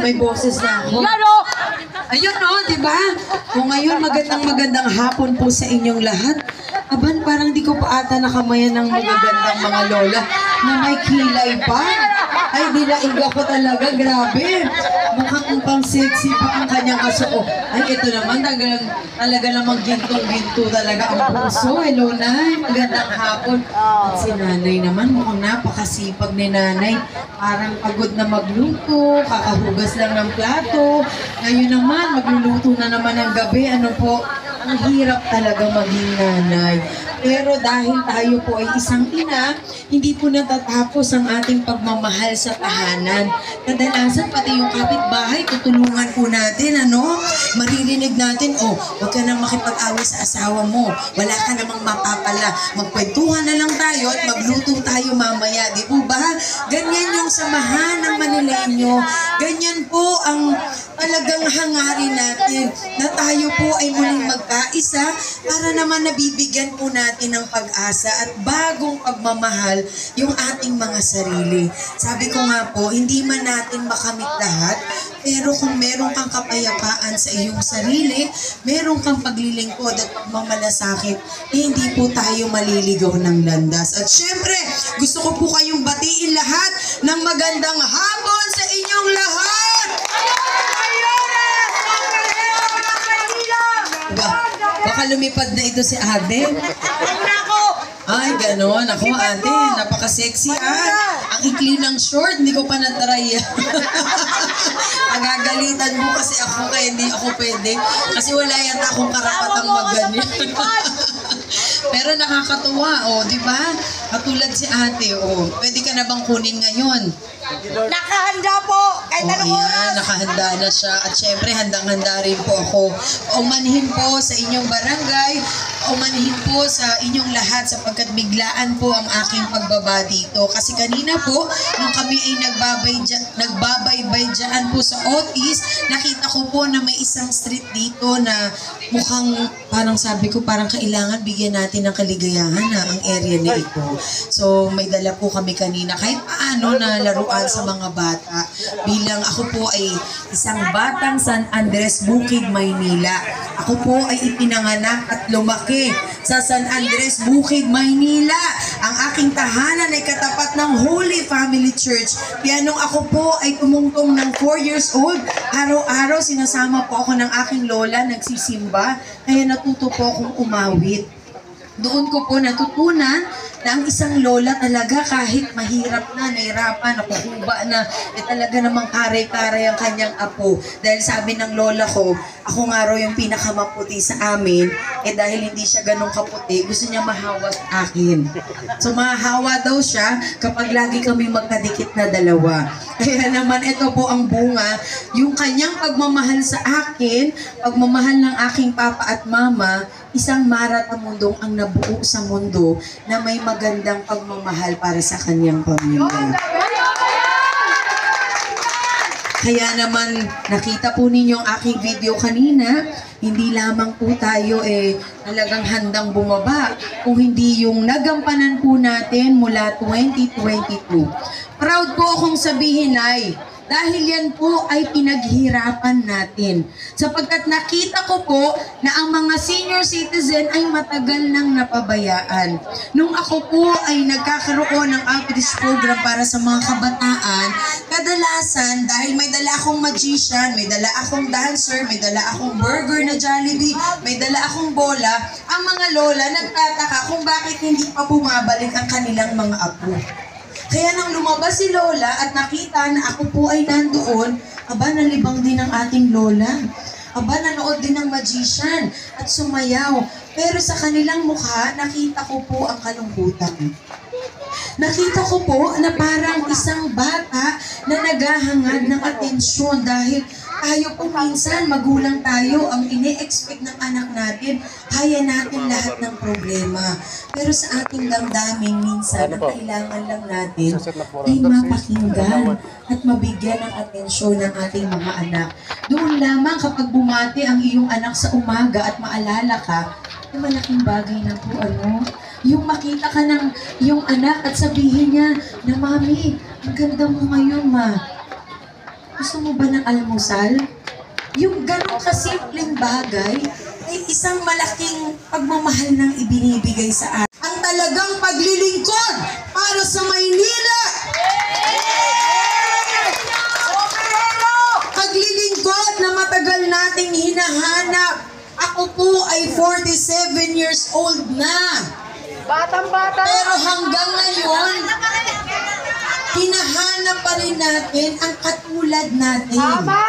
may boses na ako. Ayun no, di ba? O ngayon, magandang hapon po sa inyong lahat. Aban, parang di ko pa ata nakamayan ng magagandang mga lola na may kilay pa. Ay, dinaig ako talaga, grabe. Mukhang pang sexy pa ang kanyang kasuo. Ay, ito naman, talaga namang gintong-ginto talaga ang puso. Hello, Nay. Magandang hapon. At si Nanay naman, mukhang napakasipag ni Nanay. Parang pagod na magluto, kakahugas lang ng plato. Ngayon naman, magluluto na naman ng gabi. Ano po, ang hirap talaga maging nanay. Pero dahil tayo po ay isang ina, hindi po natatapos ang ating pagmamahal sa tahanan. Kadalasan pati yung kapitbahay, tutulungan po natin, ano? Maririnig natin, oh, huwag ka nang makipag-away sa asawa mo. Wala ka namang mapapala. Magkwentuhan na lang tayo at magluto tayo mamaya. Di po ba? Ganyan yung samahan ng Manileño. Ganyan po ang talagang hangarin natin na tayo po ay muling magkaisa para naman nabibigyan po natin ng pag-asa at bagong pagmamahal yung ating mga sarili. Sabi ko nga po, hindi man natin makamit lahat, pero kung meron kang kapayapaan sa iyong sarili, meron kang paglilingkod at pagmamalasakit, eh, hindi po tayo maliligaw ng landas. At syempre, gusto ko po kayong batiin lahat ng magandang hapon sa inyong lahat! Baka lumipad na ito si Ate. Ay, gano'n. Ako, Ate, napaka-sexy ang ikli ng short, hindi ko pa na-try. Agagalitan mo kasi ako kaya hindi ako pwede. Kasi wala yata akong karapatang mag-ganyan. Pero nakakatuwa, oh, di ba? Katulad si Ate, oh. Pwede ka na bang kunin ngayon? Nakahanda po! Kahit anong oras! Nakahanda na siya. At syempre, handang-handa rin po ako. Umanhin po sa inyong barangay, umanhin po sa inyong lahat sapagkat biglaan po ang aking pagbaba dito. Kasi kanina po, nung kami ay nagbabaybay dyan po sa office, nakita ko po na may isang street dito na mukhang, parang sabi ko, parang kailangan bigyan natin ng kaligayahan na ang area na ito. So, may dala po kami kanina. Kahit paano na laruan sa mga bata. Bilang ako po ay isang batang San Andres, Bukid, Maynila. Ako po ay ipinanganak at lumaki sa San Andres, Bukid, Maynila. Ang aking tahanan ay katapat ng Holy Family Church. Kaya nung ako po ay tumungtong ng 4 years old, araw-araw sinasama po ako ng aking lola, nagsisimba. Kaya natuto po akong umawit. Doon ko po natutunan na ang isang lola talaga kahit mahirap na, nahirapan, nakukuba na, eh talaga namang kare-kare ang kanyang apo. Dahil sabi ng lola ko, ako nga raw yung pinakamaputi sa amin, eh dahil hindi siya ganong kaputi, gusto niya mahawa sa akin. So mahahawa daw siya kapag lagi kami magkadikit na dalawa. Kaya naman ito po ang bunga, yung kanyang pagmamahal sa akin, pagmamahal ng aking papa at mama, isang marathamundong ang nabuo sa mundo na may magandang pagmamahal para sa kanyang pamilya. Kaya naman nakita po ninyo ang aking video kanina, hindi lamang po tayo talagang handang bumaba, kung hindi yung nagampanan po natin mula 2022. Proud po akong sabihin ay, dahil yan po ay pinaghirapan natin. Sapagkat nakita ko po na ang mga senior citizen ay matagal nang napabayaan. Nung ako po ay nagkakaroon ng outreach program para sa mga kabataan, kadalasan dahil may dala akong magician, may dala akong dancer, may dala akong burger na Jollibee, may dala akong bola, ang mga lola nagtataka kung bakit hindi pa bumabalik ang kanilang mga apo. Kaya nang lumabas si Lola at nakita na ako po ay nandoon, aba, nalibang din ang ating Lola. Aba, nanood din ng magician at sumayaw. Pero sa kanilang mukha, nakita ko po ang kalungkutan. Nakita ko po na parang isang bata na naghahangad ng atensyon dahil tayo po minsan, magulang tayo, ang ini-expect ng anak natin, kaya natin lahat ng problema. Pero sa ating damdamin, minsan, ang kailangan lang natin ay mapakinggan at mabigyan ng atensyon ng ating mga anak. Doon lamang kapag bumati ang iyong anak sa umaga at maalala ka, ay malaking bagay na po, ano? Yung makita ka ng iyong anak at sabihin niya na, Mami, ang ganda mo ngayon, Ma. Gusto mo ba ng almusal? Yung ganun kasimpleng bagay ay isang malaking pagmamahal ng ibinibigay sa atin. Ang talagang paglilingkod para sa Maynila. Paglilingkod na matagal nating hinahanap. Ako po ay 47 years old na. Batang-bata. Pero hanggang ngayon, hinahanap pa rin natin ang katulad natin. Tama.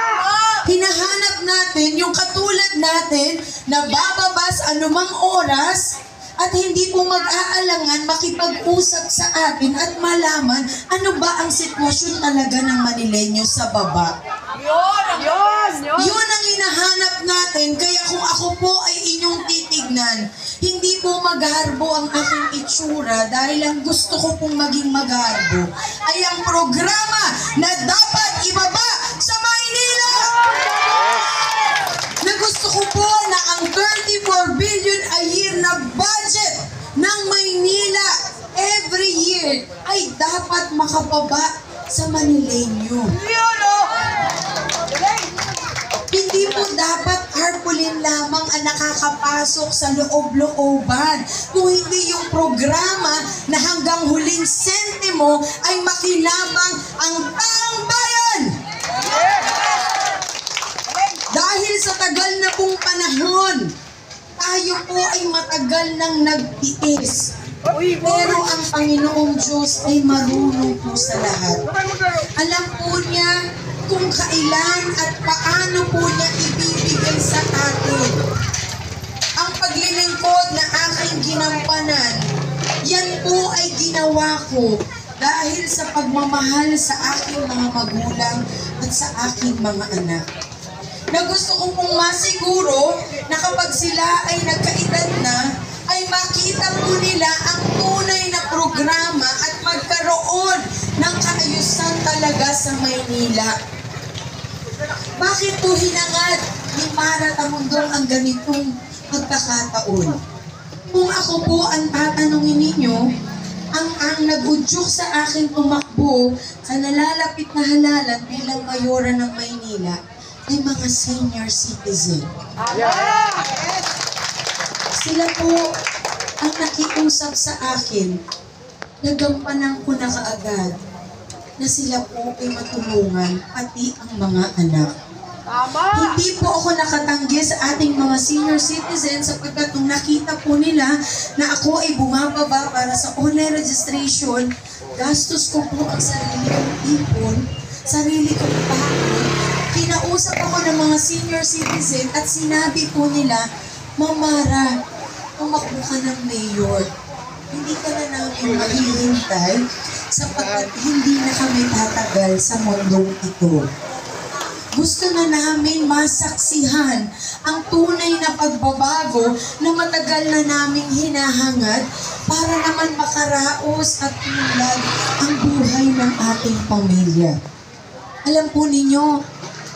Hinahanap natin yung katulad natin na bababas anumang oras at hindi po mag-aalangan makipag-usap sa atin at malaman ano ba ang sitwasyon talaga ng Manileño sa baba. Yun ang hinahanap natin, kaya kung ako po ay inyong titignan, hindi po magharbo ang aking itsura dahil ang gusto ko pong maging magharbo ay ang programa na dapat ibaba sa Maynila! Na gusto ko po na ang 34 billion a year na budget ng Maynila every year ay dapat makababa sa Manileño. Hindi po dapat carpoolin lamang ang nakakapasok sa loob-looban. Kung hindi yung programa na hanggang huling sentimo ay makinabang ang taong bayan. Dahil sa tagal na pong panahon, tayo po ay matagal nang nagtiis. Pero ang Panginoong Diyos ay marunong po sa lahat. Alam po niya kung kailan at paano po niya ibibigay sa atin. Ang paglilingkod na aking ginampanan, yan po ay ginawa ko dahil sa pagmamahal sa aking mga magulang at sa aking mga anak. Na gusto ko pong masiguro na kapag sila ay nagkaedad na, ay makita po nila ang tunay na programa at magkaroon ng kaayusan talaga sa Maynila. Bakit po hinangad ni Mara Tamundong ang ganitong pagkakataon? Kung ako po ang tatanungin ninyo, ang nag-udyok sa akin tumakbo sa nalalapit na halalan bilang mayora ng Maynila ay mga senior citizen. Sila po ang nakiusap sa akin, nagampanan ko na kaagad na sila po ay matulungan, pati ang mga anak. Hindi po ako nakatanggi sa ating mga senior citizens sapagkat nung nakita po nila na ako ay bumababa para sa online registration, gastos ko po ang sarili kong ipon, sarili kong bahay. Kinausap ako ng mga senior citizen at sinabi po nila, Mamara, tumakbo ka ng mayor. Hindi ka na namin mahihintay sapagkat hindi na kami tatagal sa mundong ito. Gusto na namin masaksihan ang tunay na pagbabago na matagal na naming hinahangad para naman makaraos at tulad ang buhay ng ating pamilya. Alam po ninyo,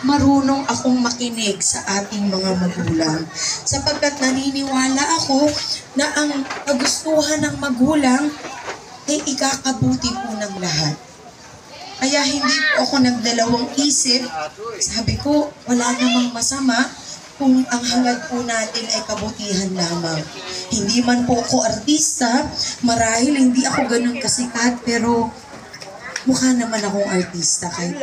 marunong akong makinig sa ating mga magulang sapagkat naniniwala ako na ang kagustuhan ng magulang ay ikakabuti po ng lahat. Kaya hindi po ako nagdalawang isip. Sabi ko, wala namang masama kung ang hangad po natin ay kabutihan lamang. Hindi man po ako artista, marahil hindi ako ganun kasikat, pero mukha naman akong artista kahit.